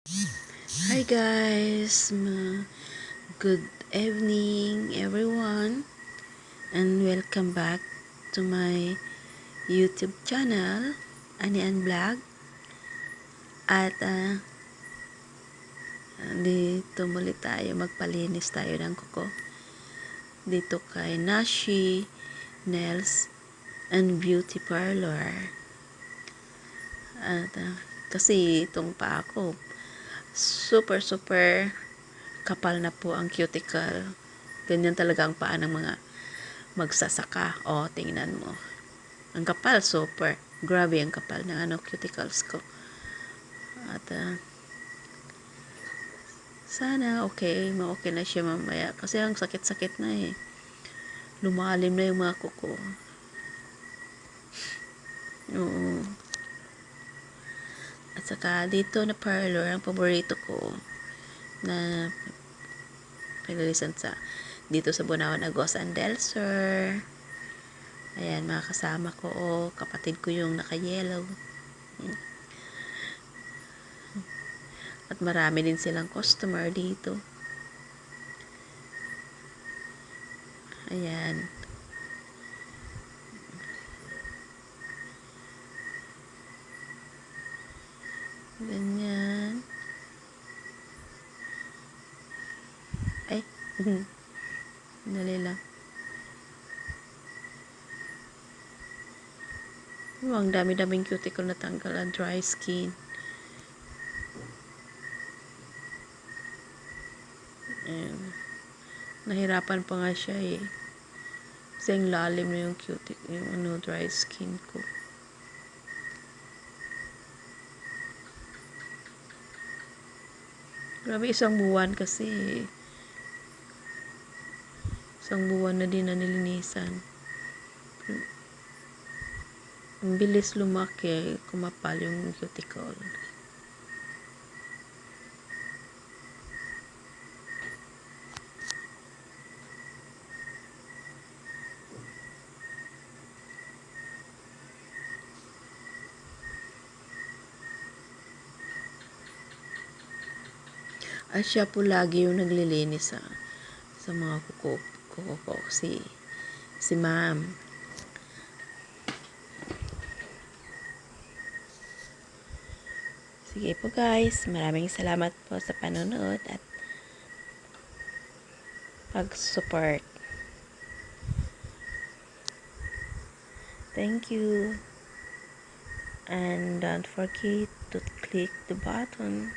Hi guys, good evening everyone, and welcome back to my YouTube channel, Ani An Vlog. At dito muli tayo, magpalinis tayo ng kuko dito kay Nashi Nails and Beauty Parlor. At kasi itong paa ko super kapal na po ang cuticle. Ganyan talaga ang paa ng mga magsasaka. O, tingnan mo. Ang kapal, super. Grabe ang kapal ng cuticles ko. At sana okay na siya mamaya. Kasi ang sakit-sakit na eh. Lumalim na yung mga kuko. Oo. At saka dito na parlor, ang paborito ko na pinalisan dito sa Bunawan, Agos and Del Sur. Ayan, mga kasama ko o kapatid ko yung naka-yellow. At marami din silang customer dito. Ayan. Ganyan. Ay, dali lang. Ang dami-daming cuticle na tanggal ang dry skin. Ayan. Nahirapan pa nga siya eh. Kasi ang lalim na yung cuticle, yung dry skin ko. Grabe, isang buwan kasi. Isang buwan na din na nilinisan. Ang bilis lumaki, kumapal yung cuticle. At siya po lagi yung naglilinis sa mga kuko ko, si ma'am. Sige po guys, maraming salamat po sa panonood at pag-support. Thank you. And don't forget to click the button.